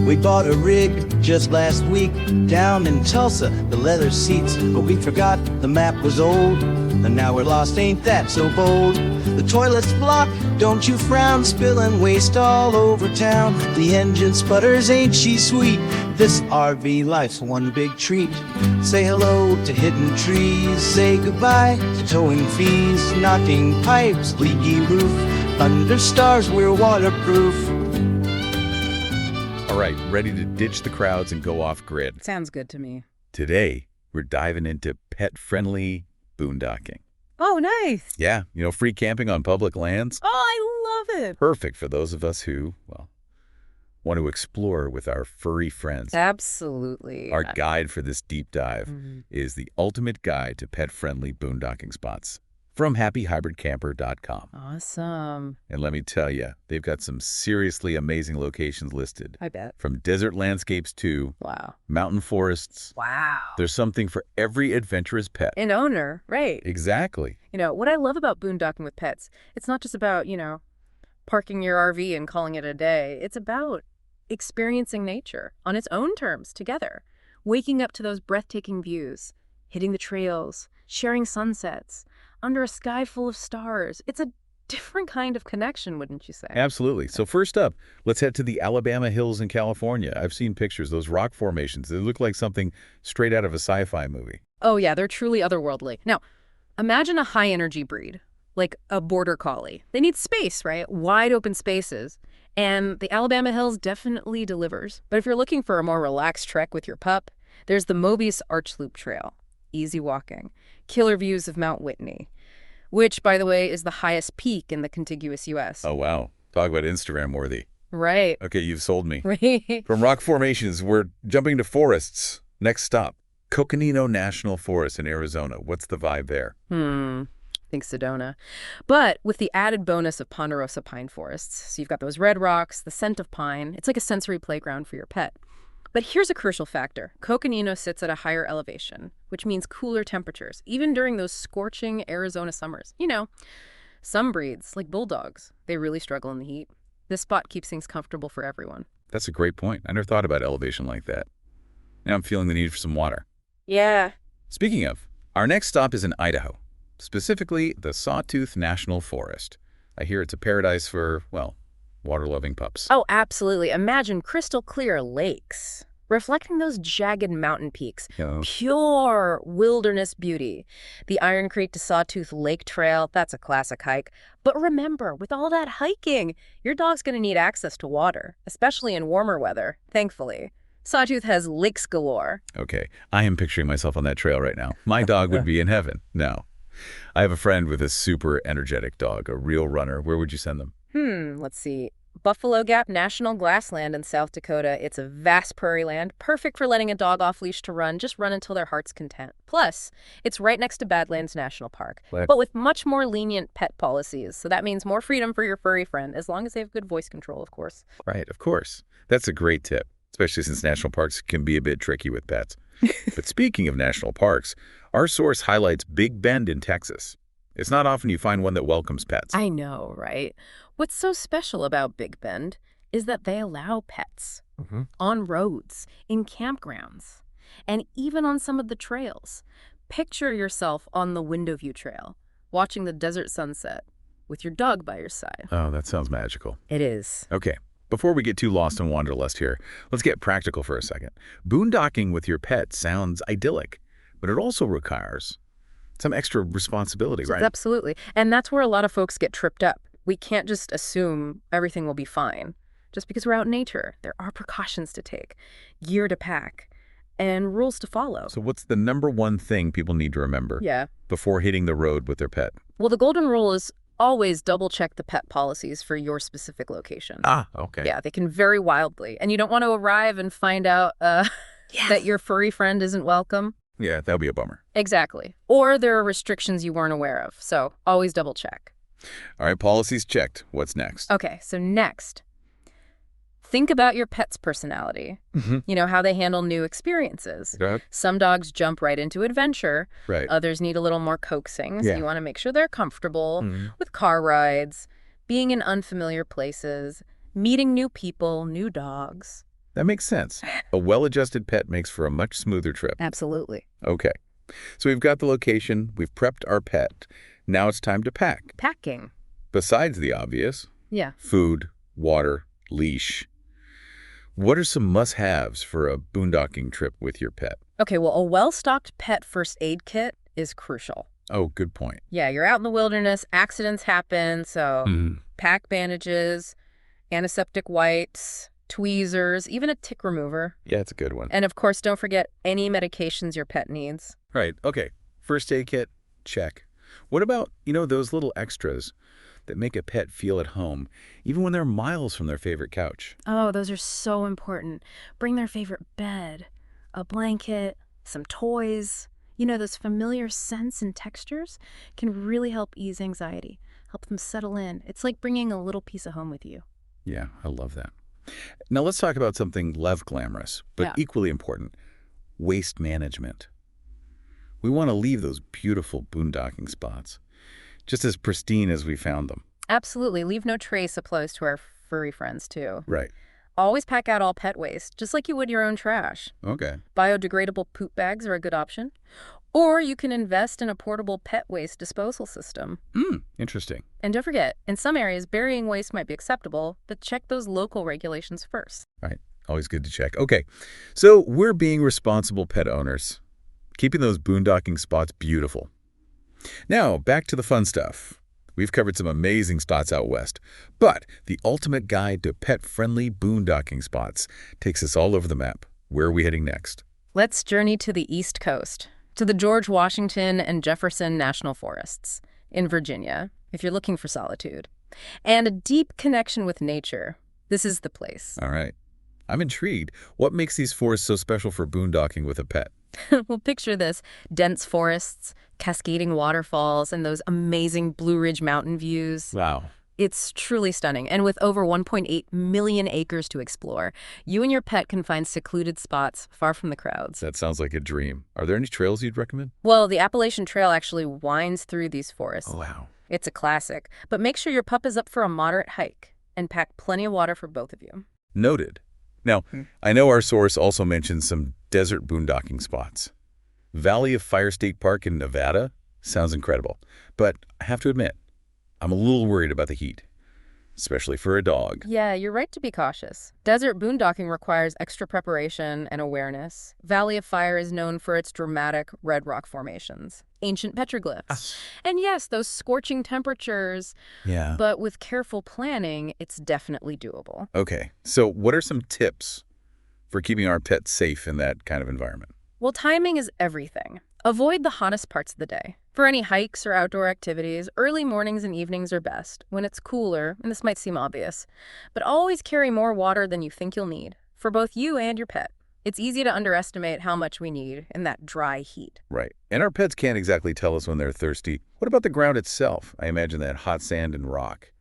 We bought a rig just last week down in Tulsa, the leather seats, but we forgot the map was old, and now we're lost, ain't that so bold? The toilet's blocked, don't you frown, spilling waste all over town. The engine sputters, ain't she sweet? This RV life's one big treat. Say hello to hidden trees, say goodbye to towing fees, knocking pipes, leaky roof, under stars, we're waterproof. All right, ready to ditch the crowds and go off-grid. Sounds good to me. Today, we're diving into pet-friendly boondocking. Oh, nice. Yeah, free camping on public lands. Oh, I love it. Perfect for those of us who, want to explore with our furry friends. Absolutely. Our guide for this deep dive is the ultimate guide to pet-friendly boondocking spots from happyhybridcamper.com. Awesome. And let me tell you, they've got some seriously amazing locations listed. I bet. From desert landscapes to Wow. mountain forests. Wow. There's something for every adventurous pet. An owner, right. Exactly. What I love about boondocking with pets, it's not just about, parking your RV and calling it a day. It's about experiencing nature on its own terms together, waking up to those breathtaking views, hitting the trails, sharing sunsets, under a sky full of stars. It's a different kind of connection, wouldn't you say? Absolutely. So first up, let's head to the Alabama hills in California. I've seen pictures, those rock formations. They look like something straight out of a sci-fi movie. Oh yeah, they're truly otherworldly. Now, imagine a high-energy breed, like a border collie. They need space, right? Wide open spaces. And the Alabama hills definitely delivers. But if you're looking for a more relaxed trek with your pup, there's the Mobius Arch Loop Trail. Easy walking. Killer views of Mount Whitney, which, by the way, is the highest peak in the contiguous U.S. Oh, wow. Talk about Instagram worthy. Right. Okay, you've sold me. Right. From rock formations, we're jumping to forests. Next stop, Coconino National Forest in Arizona. What's the vibe there? I think Sedona. But with the added bonus of ponderosa pine forests. So you've got those red rocks, the scent of pine. It's like a sensory playground for your pet. But here's a crucial factor. Coconino sits at a higher elevation, which means cooler temperatures, even during those scorching Arizona summers. Some breeds, like bulldogs, they really struggle in the heat. This spot keeps things comfortable for everyone. That's a great point. I never thought about elevation like that. Now I'm feeling the need for some water. Yeah. Speaking of, our next stop is in Idaho, specifically the Sawtooth National Forest. I hear it's a paradise for, water-loving pups. Oh, absolutely. Imagine crystal clear lakes, reflecting those jagged mountain peaks. Pure wilderness beauty. The Iron Creek to Sawtooth Lake Trail, that's a classic hike. But remember, with all that hiking, your dog's going to need access to water, especially in warmer weather, thankfully. Sawtooth has lakes galore. Okay, I am picturing myself on that trail right now. My dog would be in heaven. Now, I have a friend with a super energetic dog, a real runner. Where would you send them? Let's see. Buffalo Gap National Grassland in South Dakota. It's a vast prairie land, perfect for letting a dog off leash to run. Just run until their heart's content. Plus, it's right next to Badlands National Park, but with much more lenient pet policies. So that means more freedom for your furry friend, as long as they have good voice control, of course. Right, of course. That's a great tip, especially since national parks can be a bit tricky with pets. But speaking of national parks, our source highlights Big Bend in Texas. It's not often you find one that welcomes pets. I know, right? What's so special about Big Bend is that they allow pets on roads, in campgrounds, and even on some of the trails. Picture yourself on the Window View Trail, watching the desert sunset with your dog by your side. Oh, that sounds magical. It is. Okay, before we get too lost in wanderlust here, let's get practical for a second. Boondocking with your pet sounds idyllic, but it also requires some extra responsibility, right? Absolutely. And that's where a lot of folks get tripped up. We can't just assume everything will be fine. Just because we're out in nature, there are precautions to take, gear to pack, and rules to follow. So what's the number one thing people need to remember before hitting the road with their pet? Well, the golden rule is always double-check the pet policies for your specific location. Ah, okay. Yeah, they can vary wildly. And you don't want to arrive and find out that your furry friend isn't welcome. Yeah, that would be a bummer. Exactly. Or there are restrictions you weren't aware of. So always double-check. All right, policies checked. What's next? Okay, so next, think about your pet's personality. How they handle new experiences. Some dogs jump right into adventure. Right. Others need a little more coaxing. So you want to make sure they're comfortable with car rides, being in unfamiliar places, meeting new people, new dogs. That makes sense. A well-adjusted pet makes for a much smoother trip. Absolutely. Okay. So we've got the location, we've prepped our pet. Now it's time to pack. Packing. Besides the obvious, Yeah. food, water, leash. What are some must-haves for a boondocking trip with your pet? Okay, well, a well-stocked pet first aid kit is crucial. Oh, good point. Yeah, you're out in the wilderness, accidents happen, so Mhm. pack bandages, antiseptic wipes, tweezers, even a tick remover. Yeah, it's a good one. And of course, don't forget any medications your pet needs. Right, okay. First aid kit, check. What about, those little extras that make a pet feel at home, even when they're miles from their favorite couch? Oh, those are so important. Bring their favorite bed, a blanket, some toys. Those familiar scents and textures can really help ease anxiety, help them settle in. It's like bringing a little piece of home with you. Yeah, I love that. Now let's talk about something less glamorous, but Yeah. equally important, waste management. We want to leave those beautiful boondocking spots just as pristine as we found them. Absolutely. Leave no trace applies to our furry friends, too. Right. Always pack out all pet waste, just like you would your own trash. Okay. Biodegradable poop bags are a good option. Or you can invest in a portable pet waste disposal system. Interesting. And don't forget, in some areas, burying waste might be acceptable, but check those local regulations first. Right. Always good to check. Okay. So we're being responsible pet owners, keeping those boondocking spots beautiful. Now, back to the fun stuff. We've covered some amazing spots out west, but the ultimate guide to pet-friendly boondocking spots takes us all over the map. Where are we heading next? Let's journey to the East Coast, to the George Washington and Jefferson National Forests in Virginia, if you're looking for solitude, and a deep connection with nature. This is the place. All right. I'm intrigued. What makes these forests so special for boondocking with a pet? Well, picture this: dense forests, cascading waterfalls, and those amazing Blue Ridge mountain views. Wow. It's truly stunning. And with over 1.8 million acres to explore, you and your pet can find secluded spots far from the crowds. That sounds like a dream. Are there any trails you'd recommend? Well, the Appalachian Trail actually winds through these forests. Oh, wow. It's a classic. But make sure your pup is up for a moderate hike and pack plenty of water for both of you. Noted. Now, I know our source also mentions some desert boondocking spots. Valley of Fire State Park in Nevada sounds incredible, but I have to admit, I'm a little worried about the heat, especially for a dog. Yeah, you're right to be cautious. Desert boondocking requires extra preparation and awareness. Valley of Fire is known for its dramatic red rock formations, ancient petroglyphs. And yes, those scorching temperatures, Yeah. but with careful planning, it's definitely doable. Okay, so what are some tips for keeping our pets safe in that kind of environment? Well, timing is everything. Avoid the hottest parts of the day. For any hikes or outdoor activities, early mornings and evenings are best, when it's cooler, and this might seem obvious. But always carry more water than you think you'll need, for both you and your pet. It's easy to underestimate how much we need in that dry heat. Right. And our pets can't exactly tell us when they're thirsty. What about the ground itself? I imagine that hot sand and rock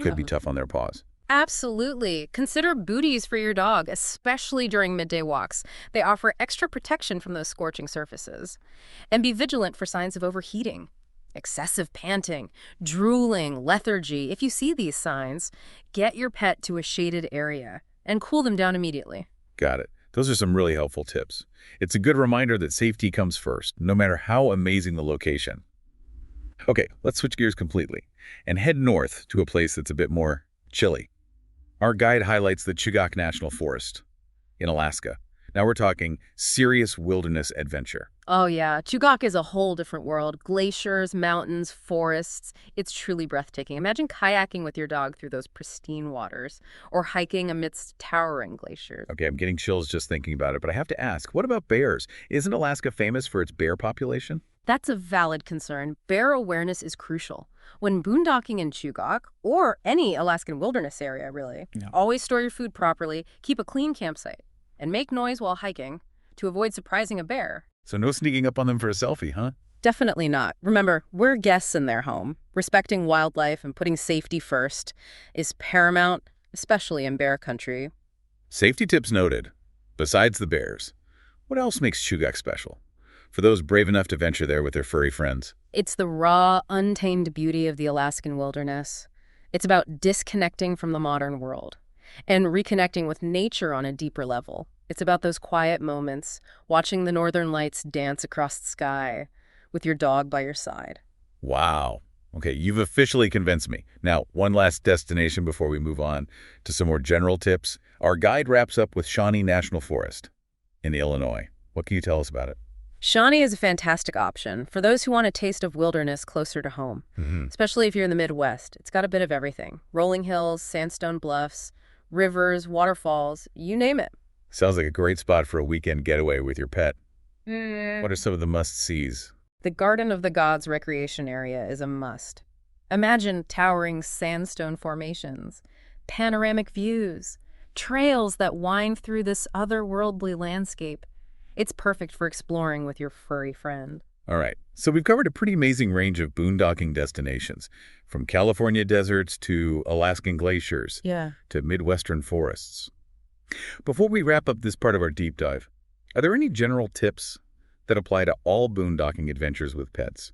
could be Yeah. tough on their paws. Absolutely. Consider booties for your dog, especially during midday walks. They offer extra protection from those scorching surfaces. And be vigilant for signs of overheating, excessive panting, drooling, lethargy. If you see these signs, get your pet to a shaded area and cool them down immediately. Got it. Those are some really helpful tips. It's a good reminder that safety comes first, no matter how amazing the location. Okay, let's switch gears completely and head north to a place that's a bit more chilly. Our guide highlights the Chugach National Forest in Alaska. Now we're talking serious wilderness adventure. Oh yeah, Chugach is a whole different world. Glaciers, mountains, forests. It's truly breathtaking. Imagine kayaking with your dog through those pristine waters, or hiking amidst towering glaciers. Okay, I'm getting chills just thinking about it, but I have to ask, what about bears? Isn't Alaska famous for its bear population? That's a valid concern. Bear awareness is crucial. When boondocking in Chugach, or any Alaskan wilderness area, really, always store your food properly, keep a clean campsite, and make noise while hiking to avoid surprising a bear. So no sneaking up on them for a selfie, huh? Definitely not. Remember, we're guests in their home. Respecting wildlife and putting safety first is paramount, especially in bear country. Safety tips noted. Besides the bears, what else makes Chugach special? For those brave enough to venture there with their furry friends. It's the raw, untamed beauty of the Alaskan wilderness. It's about disconnecting from the modern world. and reconnecting with nature on a deeper level. It's about those quiet moments, watching the northern lights dance across the sky with your dog by your side. Wow. Okay, you've officially convinced me. Now, one last destination before we move on to some more general tips. Our guide wraps up with Shawnee National Forest in Illinois. What can you tell us about it? Shawnee is a fantastic option for those who want a taste of wilderness closer to home, especially if you're in the Midwest. It's got a bit of everything. Rolling hills, sandstone bluffs, rivers, waterfalls, you name it. Sounds like a great spot for a weekend getaway with your pet. What are some of the must-sees? The Garden of the Gods recreation area is a must. Imagine towering sandstone formations, panoramic views, trails that wind through this otherworldly landscape. It's perfect for exploring with your furry friend. All right, so we've covered a pretty amazing range of boondocking destinations, from California deserts to Alaskan glaciers Yeah. to Midwestern forests. Before we wrap up this part of our deep dive, are there any general tips that apply to all boondocking adventures with pets,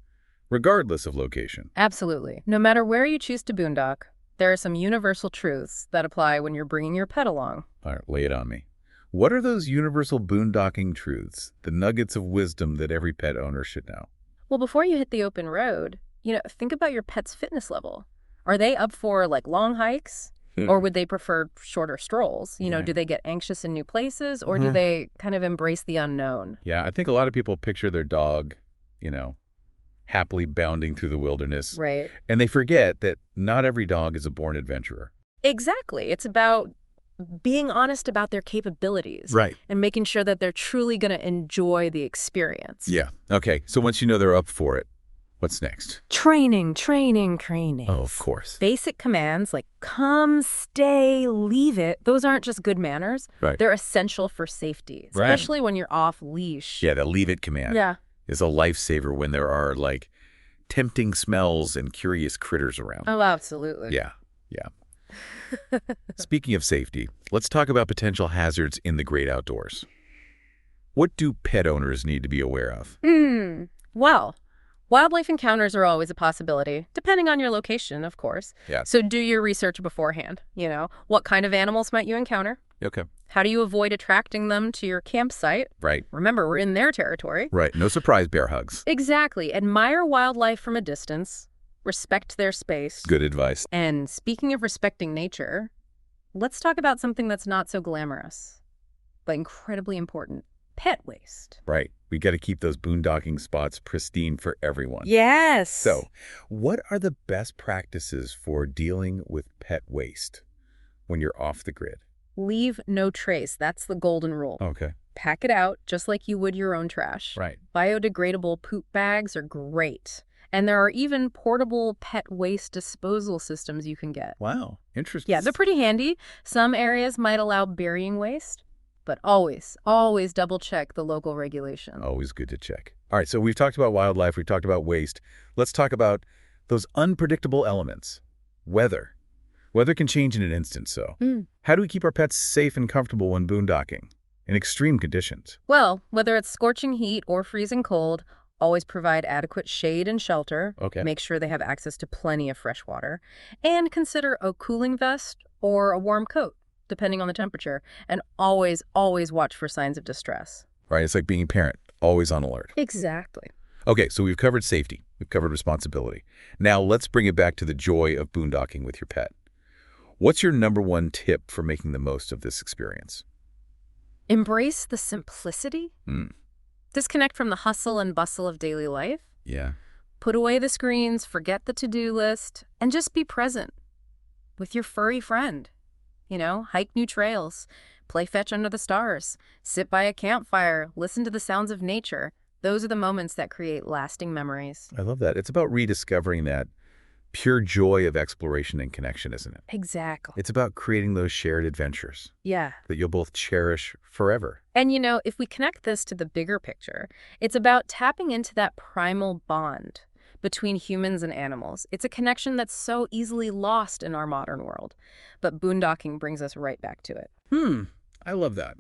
regardless of location? Absolutely. No matter where you choose to boondock, there are some universal truths that apply when you're bringing your pet along. All right, lay it on me. What are those universal boondocking truths, the nuggets of wisdom that every pet owner should know? Well, before you hit the open road, think about your pet's fitness level. Are they up for long hikes? Or would they prefer shorter strolls? Do they get anxious in new places, or do they kind of embrace the unknown? Yeah, I think a lot of people picture their dog, happily bounding through the wilderness. Right. And they forget that not every dog is a born adventurer. Exactly. It's about being honest about their capabilities. Right. And making sure that they're truly going to enjoy the experience. Yeah. Okay, so once you know they're up for it, what's next? Training, training, training. Oh, of course. Basic commands like come, stay, leave it, those aren't just good manners. Right. They're essential for safety, Right. especially when you're off leash. Yeah, the leave it command Yeah. is a lifesaver when there are, tempting smells and curious critters around. Oh, absolutely. Yeah. Speaking of safety, let's talk about potential hazards in the great outdoors. What do pet owners need to be aware of? Well, wildlife encounters are always a possibility, depending on your location, of course. Yeah. So do your research beforehand. What kind of animals might you encounter? Okay. How do you avoid attracting them to your campsite? Right. Remember, we're in their territory. Right. No surprise bear hugs. Exactly. Admire wildlife from a distance. Respect their space. Good advice. And speaking of respecting nature, let's talk about something that's not so glamorous, but incredibly important. Pet waste. Right. We got to keep those boondocking spots pristine for everyone. Yes. So, what are the best practices for dealing with pet waste when you're off the grid? Leave no trace. That's the golden rule. Okay. Pack it out just like you would your own trash. Right. Biodegradable poop bags are great. And there are even portable pet waste disposal systems you can get. Wow. Interesting. Yeah, they're pretty handy. Some areas might allow burying waste, but always double check the local regulations. Always good to check. All right, so we've talked about wildlife, we've talked about waste. Let's talk about those unpredictable elements. Weather. Weather can change in an instant, so how do we keep our pets safe and comfortable when boondocking in extreme conditions? Well, whether it's scorching heat or freezing cold, always provide adequate shade and shelter. Okay. Make sure they have access to plenty of fresh water. And consider a cooling vest or a warm coat, depending on the temperature. And always watch for signs of distress. Right, it's like being a parent, always on alert. Exactly. Okay, so we've covered safety, we've covered responsibility. Now let's bring it back to the joy of boondocking with your pet. What's your number one tip for making the most of this experience? Embrace the simplicity. Disconnect from the hustle and bustle of daily life. Yeah. Put away the screens, forget the to-do list, and just be present with your furry friend. Hike new trails, play fetch under the stars, sit by a campfire, listen to the sounds of nature. Those are the moments that create lasting memories. I love that. It's about rediscovering that pure joy of exploration and connection, isn't it? Exactly. It's about creating those shared adventures Yeah. that you'll both cherish forever. And if we connect this to the bigger picture, it's about tapping into that primal bond between humans and animals. It's a connection that's so easily lost in our modern world. But boondocking brings us right back to it. I love that.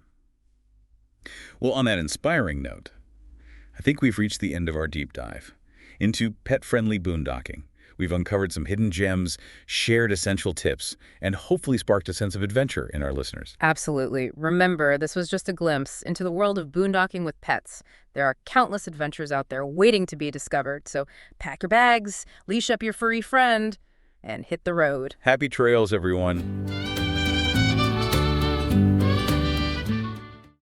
Well, on that inspiring note, I think we've reached the end of our deep dive into pet-friendly boondocking. We've uncovered some hidden gems, shared essential tips, and hopefully sparked a sense of adventure in our listeners. Absolutely. Remember, this was just a glimpse into the world of boondocking with pets. There are countless adventures out there waiting to be discovered, so pack your bags, leash up your furry friend, and hit the road. Happy trails, everyone.